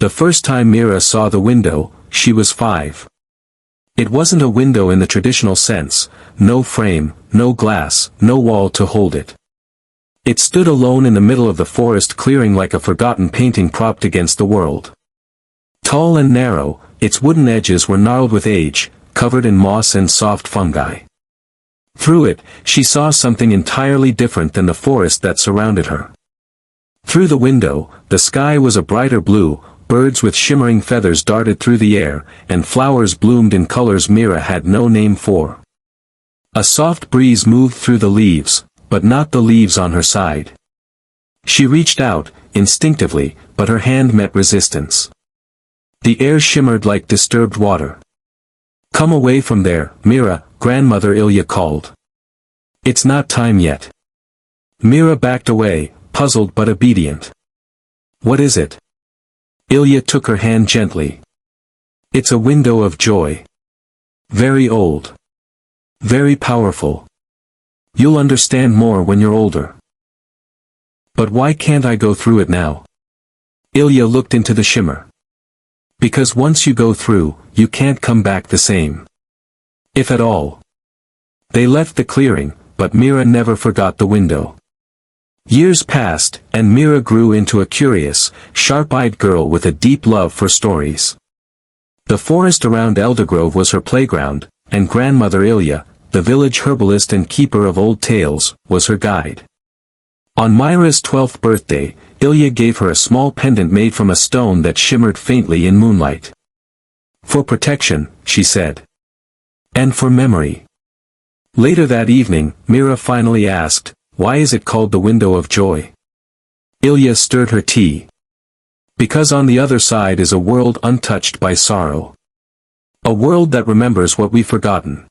The first time Mira saw the window, she was 5. It wasn't a window in the traditional sense, no frame, no glass, no wall to hold it. It stood alone in the middle of the forest clearing like a forgotten painting propped against the world. Tall and narrow, its wooden edges were gnarled with age, covered in moss and soft fungi. Through it, she saw something entirely different than the forest that surrounded her. Through the window, the sky was a brighter blue, birds with shimmering feathers darted through the air, and flowers bloomed in colors Mira had no name for. A soft breeze moved through the leaves, but not the leaves on her side. She reached out, instinctively, but her hand met resistance. The air shimmered like disturbed water. "Come away from there, Mira," Grandmother Ilya called. "It's not time yet." Mira backed away, puzzled but obedient. "What is it?" Ilya took her hand gently. "It's a window of joy. Very old. Very powerful. You'll understand more when you're older." "But why can't I go through it now?" Ilya looked into the shimmer. "Because once you go through, you can't come back the same. If at all." They left the clearing, but Mira never forgot the window. Years passed, and Mira grew into a curious, sharp-eyed girl with a deep love for stories. The forest around Eldergrove was her playground, and Grandmother Ilya, the village herbalist and keeper of old tales, was her guide. On Myra's 12th birthday, Ilya gave her a small pendant made from a stone that shimmered faintly in moonlight. "For protection," she said. "And for memory." Later that evening, Mira finally asked, "Why is it called the Window of Joy?" Ilya stirred her tea. "Because on the other side is a world untouched by sorrow. A world that remembers what we've forgotten."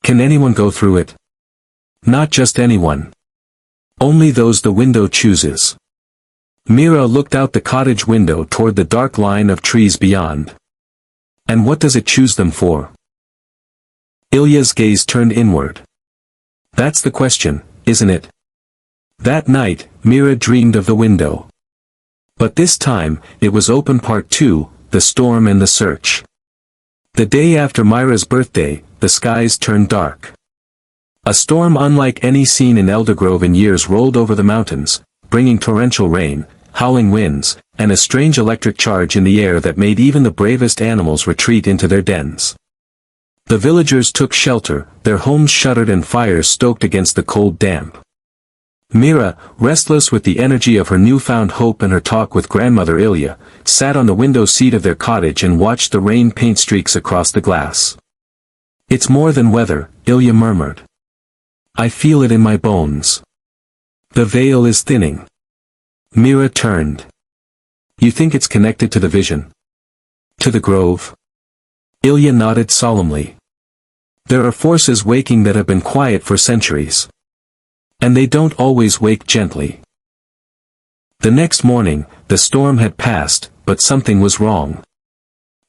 "Can anyone go through it?" "Not just anyone. Only those the window chooses." Mira looked out the cottage window toward the dark line of trees beyond. "And what does it choose them for?" Ilya's gaze turned inward. "That's the question, isn't it?" That night, Mira dreamed of the window. But this time, it was open part 2, the storm and the search. The day after Myra's birthday, the skies turned dark. A storm unlike any seen in Eldergrove in years rolled over the mountains, bringing torrential rain, howling winds, and a strange electric charge in the air that made even the bravest animals retreat into their dens. The villagers took shelter, their homes shuttered and fires stoked against the cold damp. Mira, restless with the energy of her newfound hope and her talk with Grandmother Ilya, sat on the window seat of their cottage and watched the rain paint streaks across the glass. "It's more than weather," Ilya murmured. "I feel it in my bones. The veil is thinning." Mira turned. "You think it's connected to the vision? To the grove?" Ilya nodded solemnly. "There are forces waking that have been quiet for centuries. And they don't always wake gently." The next morning, the storm had passed, but something was wrong.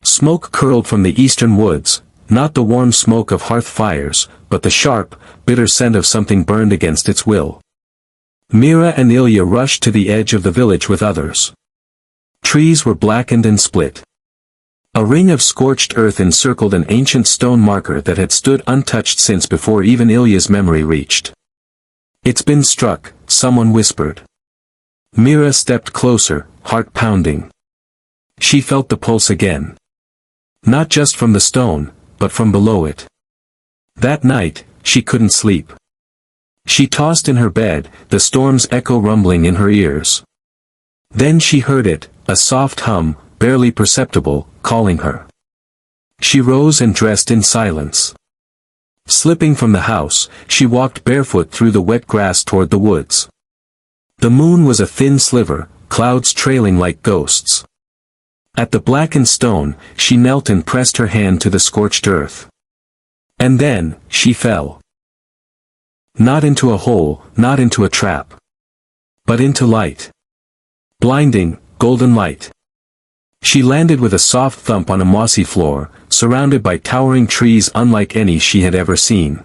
Smoke curled from the eastern woods, not the warm smoke of hearth fires, but the sharp, bitter scent of something burned against its will. Mira and Ilya rushed to the edge of the village with others. Trees were blackened and split. A ring of scorched earth encircled an ancient stone marker that had stood untouched since before even Ilya's memory reached. "It's been struck," someone whispered. Mira stepped closer, heart pounding. She felt the pulse again. Not just from the stone, but from below it. That night, she couldn't sleep. She tossed in her bed, the storm's echo rumbling in her ears. Then she heard it, a soft hum, barely perceptible, calling her. She rose and dressed in silence. Slipping from the house, she walked barefoot through the wet grass toward the woods. The moon was a thin sliver, clouds trailing like ghosts. At the blackened stone, she knelt and pressed her hand to the scorched earth. And then, she fell. Not into a hole, not into a trap. But into light. Blinding, golden light. She landed with a soft thump on a mossy floor, surrounded by towering trees unlike any she had ever seen.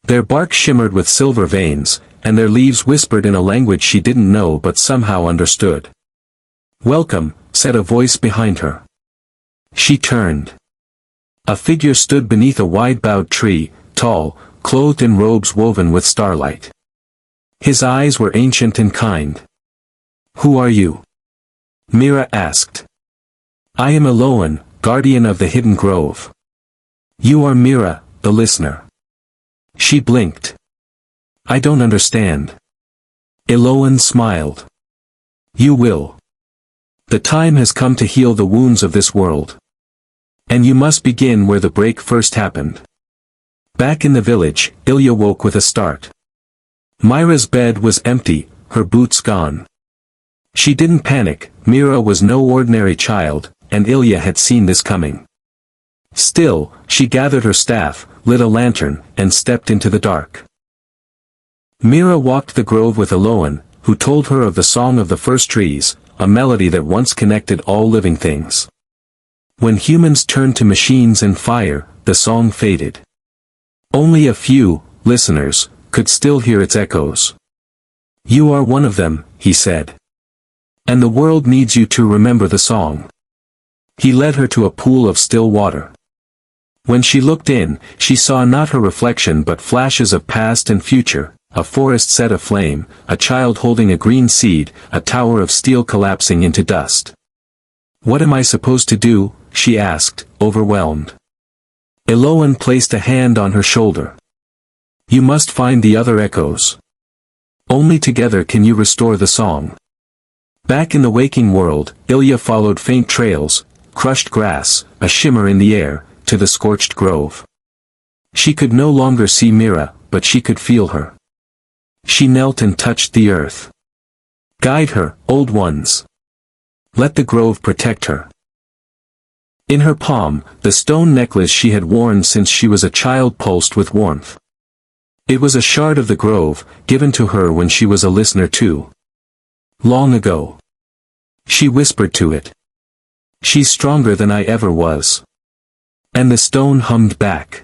Their bark shimmered with silver veins, and their leaves whispered in a language she didn't know but somehow understood. "Welcome, said a voice behind her. She turned. A figure stood beneath a wide-boughed tree, tall, clothed in robes woven with starlight. His eyes were ancient and kind. "Who are you?" Mira asked. "I am Eloan, guardian of the hidden grove." "You are Mira, the listener." She blinked. "I don't understand." Eloan smiled. "You will. The time has come to heal the wounds of this world. And you must begin where the break first happened." Back in the village, Ilya woke with a start. Mira's bed was empty, her boots gone. She didn't panic. Mira was no ordinary child, and Ilya had seen this coming. Still, she gathered her staff, lit a lantern, and stepped into the dark. Mira walked the grove with Eloan, who told her of the song of the first trees, a melody that once connected all living things. When humans turned to machines and fire, the song faded. Only a few, listeners, could still hear its echoes. "You are one of them," he said. "And the world needs you to remember the song." He led her to a pool of still water. When she looked in, she saw not her reflection but flashes of past and future, a forest set aflame, a child holding a green seed, a tower of steel collapsing into dust. "What am I supposed to do?" she asked, overwhelmed. Eloan placed a hand on her shoulder. "You must find the other echoes. Only together can you restore the song." Back in the waking world, Ilya followed faint trails, crushed grass, a shimmer in the air, to the scorched grove. She could no longer see Mira, but she could feel her. She knelt and touched the earth. "Guide her, old ones. Let the grove protect her." In her palm, the stone necklace she had worn since she was a child pulsed with warmth. It was a shard of the grove, given to her when she was a listener too. Long ago. She whispered to it. "She's stronger than I ever was." And the stone hummed back.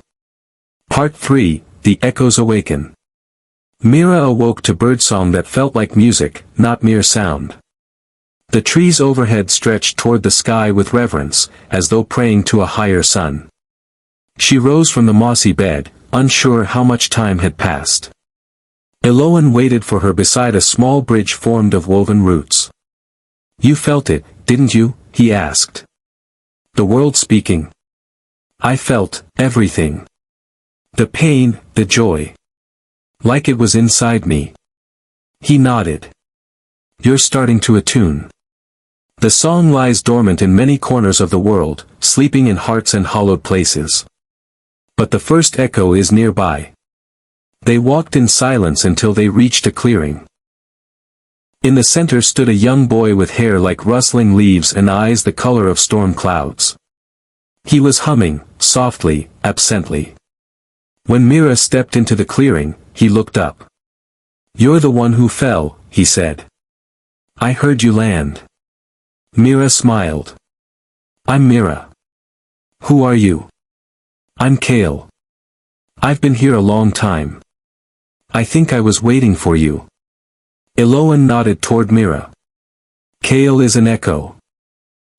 Part 3, The Echoes Awaken. Mira awoke to birdsong that felt like music, not mere sound. The trees overhead stretched toward the sky with reverence, as though praying to a higher sun. She rose from the mossy bed, unsure how much time had passed. Eloan waited for her beside a small bridge formed of woven roots. "You felt it, didn't you?" he asked. "The world speaking." "I felt everything. The pain, the joy. Like it was inside me." He nodded. "You're starting to attune. The song lies dormant in many corners of the world, sleeping in hearts and hollowed places. But the first echo is nearby." They walked in silence until they reached a clearing. In the center stood a young boy with hair like rustling leaves and eyes the color of storm clouds. He was humming, softly, absently. When Mira stepped into the clearing, he looked up. "You're the one who fell," he said. "I heard you land." Mira smiled. "I'm Mira." "Who are you?" "I'm Kale. I've been here a long time. I think I was waiting for you." Eloan nodded toward Mira. "Kale is an echo.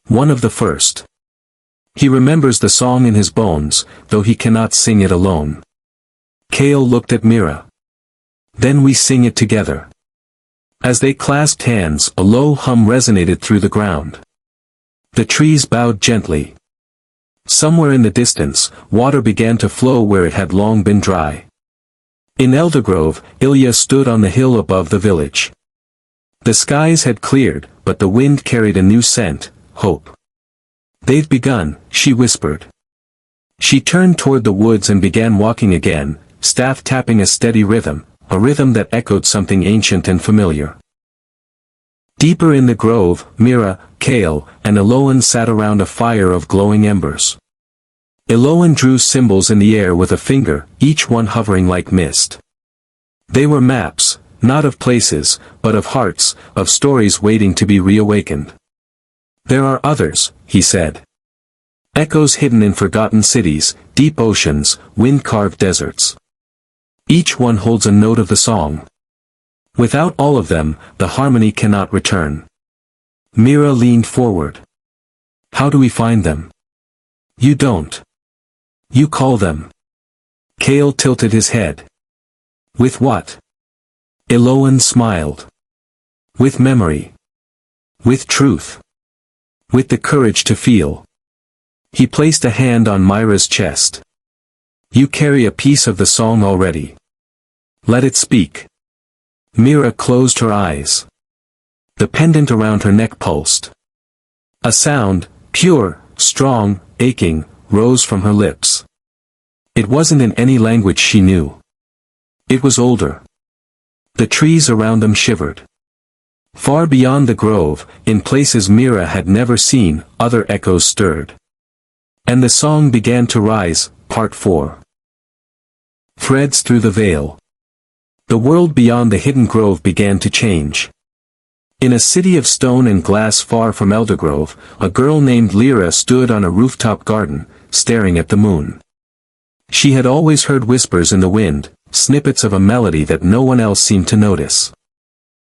One of the first. He remembers the song in his bones, though he cannot sing it alone." Kale looked at Mira. "Then we sing it together." As they clasped hands, a low hum resonated through the ground. The trees bowed gently. Somewhere in the distance, water began to flow where it had long been dry. In Eldergrove, Ilya stood on the hill above the village. The skies had cleared, but the wind carried a new scent, hope. "They've begun," she whispered. She turned toward the woods and began walking again, staff tapping a steady rhythm, a rhythm that echoed something ancient and familiar. Deeper in the grove, Mira, Kale, and Eloan sat around a fire of glowing embers. Eloan drew symbols in the air with a finger, each one hovering like mist. They were maps, not of places, but of hearts, of stories waiting to be reawakened. "There are others," he said. "Echoes hidden in forgotten cities, deep oceans, wind-carved deserts. Each one holds a note of the song. Without all of them, the harmony cannot return." Mira leaned forward. How do we find them? You don't. You call them. Kale tilted his head. With what? Eloan smiled. With memory. With truth. With the courage to feel. He placed a hand on Myra's chest. You carry a piece of the song already. Let it speak. Mira closed her eyes. The pendant around her neck pulsed. A sound, pure, strong, aching, rose from her lips. It wasn't in any language she knew. It was older. The trees around them shivered. Far beyond the grove, in places Mira had never seen, other echoes stirred. And the song began to rise, Part 4. Threads through the veil. The world beyond the hidden grove began to change. In a city of stone and glass far from Eldergrove, a girl named Lyra stood on a rooftop garden, staring at the moon. She had always heard whispers in the wind, snippets of a melody that no one else seemed to notice.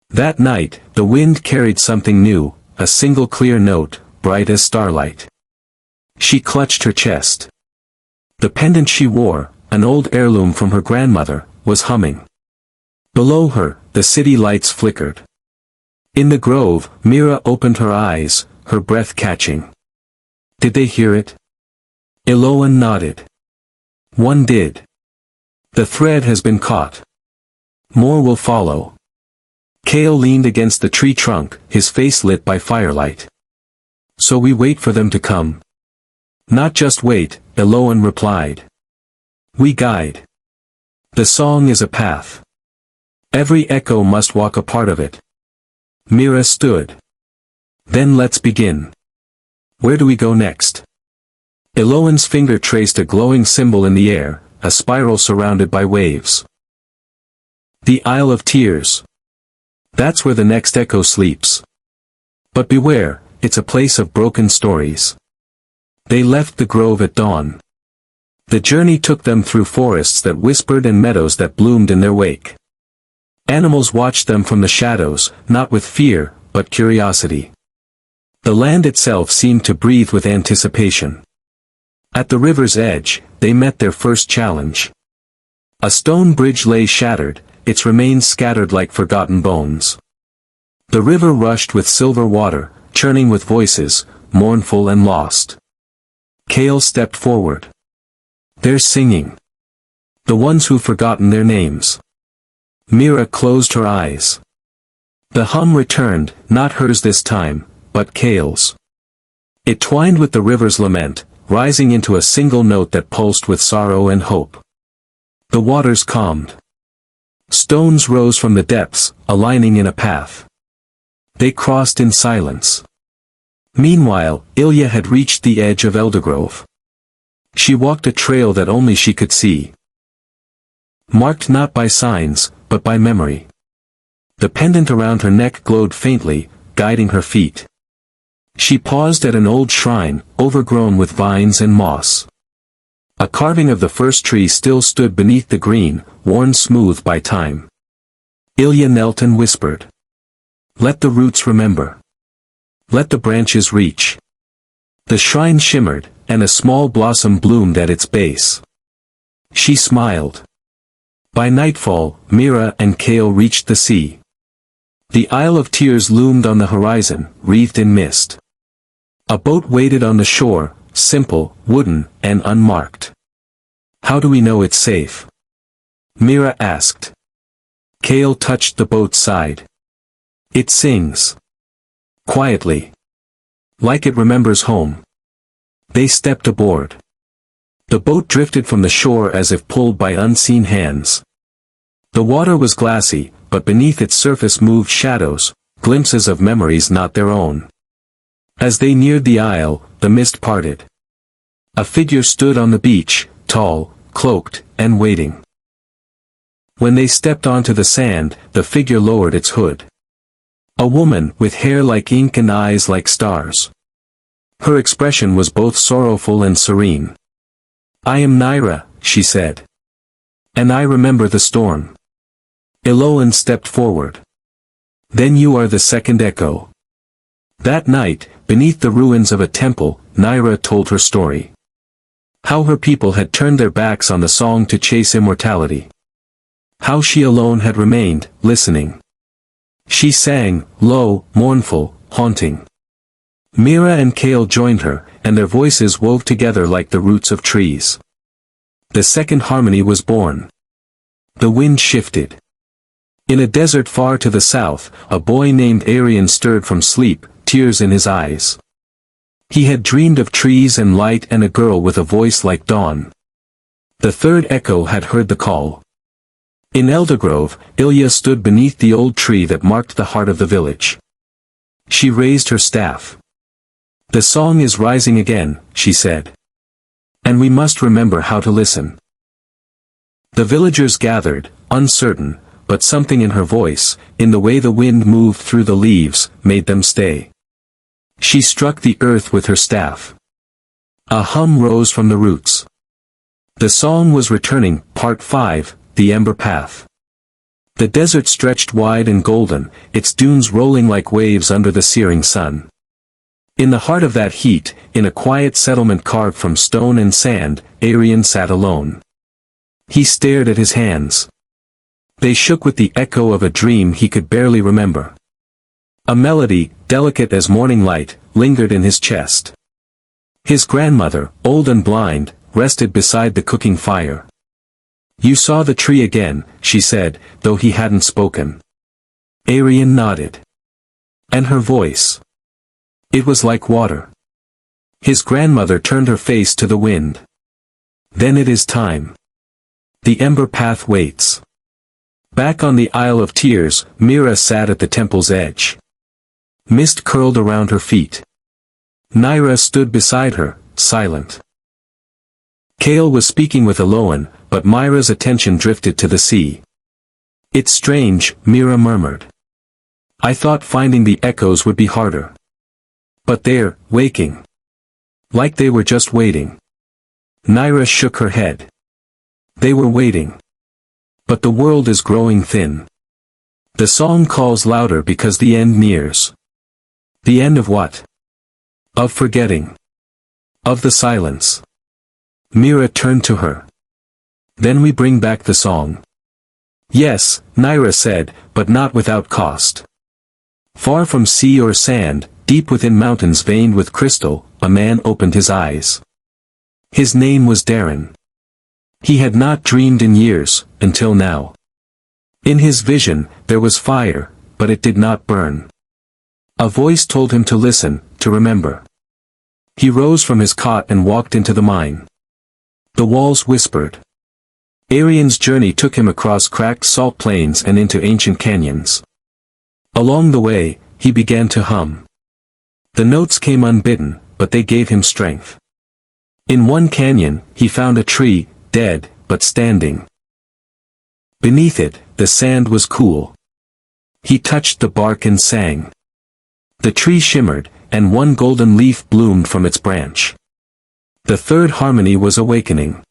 That night, the wind carried something new, a single clear note, bright as starlight. She clutched her chest. The pendant she wore, an old heirloom from her grandmother, was humming. Below her, the city lights flickered. In the grove, Mira opened her eyes, her breath catching. Did they hear it? Eloan nodded. One did. The thread has been caught. More will follow. Kale leaned against the tree trunk, his face lit by firelight. So we wait for them to come. Not just wait, Eloan replied. We guide. The song is a path. Every echo must walk a part of it. Mira stood. Then let's begin. Where do we go next? Eloan's finger traced a glowing symbol in the air, a spiral surrounded by waves. The Isle of Tears. That's where the next echo sleeps. But beware, it's a place of broken stories. They left the grove at dawn. The journey took them through forests that whispered and meadows that bloomed in their wake. Animals watched them from the shadows, not with fear, but curiosity. The land itself seemed to breathe with anticipation. At the river's edge, they met their first challenge. A stone bridge lay shattered, its remains scattered like forgotten bones. The river rushed with silver water, churning with voices, mournful and lost. Kale stepped forward. They're singing. The ones who've forgotten their names. Mira closed her eyes. The hum returned, not hers this time, but Kale's. It twined with the river's lament, rising into a single note that pulsed with sorrow and hope. The waters calmed. Stones rose from the depths, aligning in a path. They crossed in silence. Meanwhile, Ilya had reached the edge of Eldergrove. She walked a trail that only she could see. Marked not by signs, but by memory. The pendant around her neck glowed faintly, guiding her feet. She paused at an old shrine, overgrown with vines and moss. A carving of the first tree still stood beneath the green, worn smooth by time. Ilya knelt and whispered. Let the roots remember. Let the branches reach. The shrine shimmered, and a small blossom bloomed at its base. She smiled. By nightfall, Mira and Kale reached the sea. The Isle of Tears loomed on the horizon, wreathed in mist. A boat waited on the shore, simple, wooden, and unmarked. How do we know it's safe? Mira asked. Kale touched the boat's side. It sings. Quietly. Like it remembers home. They stepped aboard. The boat drifted from the shore as if pulled by unseen hands. The water was glassy, but beneath its surface moved shadows, glimpses of memories not their own. As they neared the isle, the mist parted. A figure stood on the beach, tall, cloaked, and waiting. When they stepped onto the sand, the figure lowered its hood. A woman with hair like ink and eyes like stars. Her expression was both sorrowful and serene. I am Naira, she said. And I remember the storm. Eloan stepped forward. Then you are the second echo. That night, beneath the ruins of a temple, Naira told her story. How her people had turned their backs on the song to chase immortality. How she alone had remained, listening. She sang, low, mournful, haunting. Mira and Kale joined her, and their voices wove together like the roots of trees. The second harmony was born. The wind shifted. In a desert far to the south, a boy named Arian stirred from sleep, tears in his eyes. He had dreamed of trees and light and a girl with a voice like dawn. The third echo had heard the call. In Eldergrove, Ilya stood beneath the old tree that marked the heart of the village. She raised her staff. The song is rising again, she said. And we must remember how to listen. The villagers gathered, uncertain, but something in her voice, in the way the wind moved through the leaves, made them stay. She struck the earth with her staff. A hum rose from the roots. The song was returning, Part 5, The Ember Path. The desert stretched wide and golden, its dunes rolling like waves under the searing sun. In the heart of that heat, in a quiet settlement carved from stone and sand, Arian sat alone. He stared at his hands. They shook with the echo of a dream he could barely remember. A melody, delicate as morning light, lingered in his chest. His grandmother, old and blind, rested beside the cooking fire. You saw the tree again, she said, though he hadn't spoken. Arian nodded. And her voice. It was like water. His grandmother turned her face to the wind. Then it is time. The ember path waits. Back on the Isle of Tears, Mira sat at the temple's edge. Mist curled around her feet. Naira stood beside her, silent. Kale was speaking with Eloan, but Myra's attention drifted to the sea. It's strange, Mira murmured. I thought finding the echoes would be harder. But they're waking. Like they were just waiting. Naira shook her head. They were waiting. But the world is growing thin. The song calls louder because the end nears. The end of what? Of forgetting. Of the silence. Mira turned to her. Then we bring back the song. Yes, Naira said, but not without cost. Far from sea or sand, deep within mountains veined with crystal, a man opened his eyes. His name was Darren. He had not dreamed in years, until now. In his vision, there was fire, but it did not burn. A voice told him to listen, to remember. He rose from his cot and walked into the mine. The walls whispered. Arian's journey took him across cracked salt plains and into ancient canyons. Along the way, he began to hum. The notes came unbidden, but they gave him strength. In one canyon, he found a tree, dead, but standing. Beneath it, the sand was cool. He touched the bark and sang. The tree shimmered, and one golden leaf bloomed from its branch. The third harmony was awakening.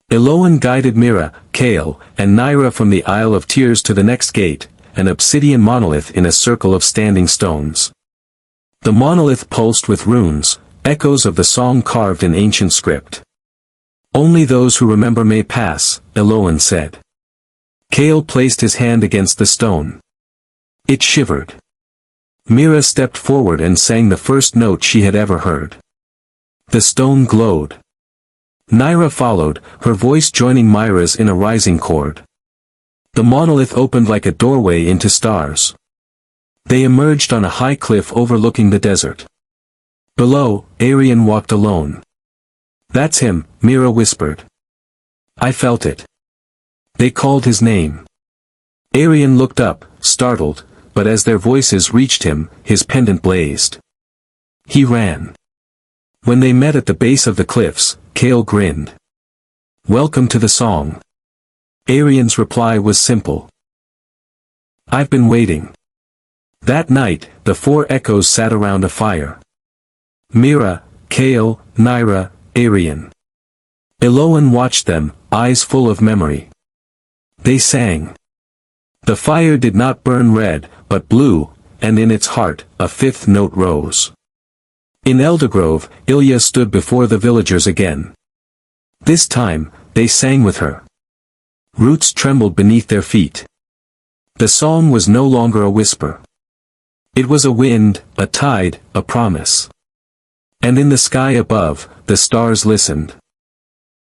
Eloan guided Mira, Kale, and Naira from the Isle of Tears to the next gate, an obsidian monolith in a circle of standing stones. The monolith pulsed with runes, echoes of the song carved in ancient script. Only those who remember may pass, Eloan said. Kale placed his hand against the stone. It shivered. Mira stepped forward and sang the first note she had ever heard. The stone glowed. Naira followed, her voice joining Myra's in a rising chord. The monolith opened like a doorway into stars. They emerged on a high cliff overlooking the desert. Below, Arian walked alone. That's him, Mira whispered. I felt it. They called his name. Arian looked up, startled, but as their voices reached him, his pendant blazed. He ran. When they met at the base of the cliffs, Kale grinned. Welcome to the song. Arian's reply was simple. I've been waiting. That night, the four echoes sat around a fire. Mira, Kale, Naira, Arian. Eloan watched them, eyes full of memory. They sang. The fire did not burn red, but blue, and in its heart, a fifth note rose. In Eldergrove, Ilya stood before the villagers again. This time, they sang with her. Roots trembled beneath their feet. The song was no longer a whisper. It was a wind, a tide, a promise. And in the sky above, the stars listened.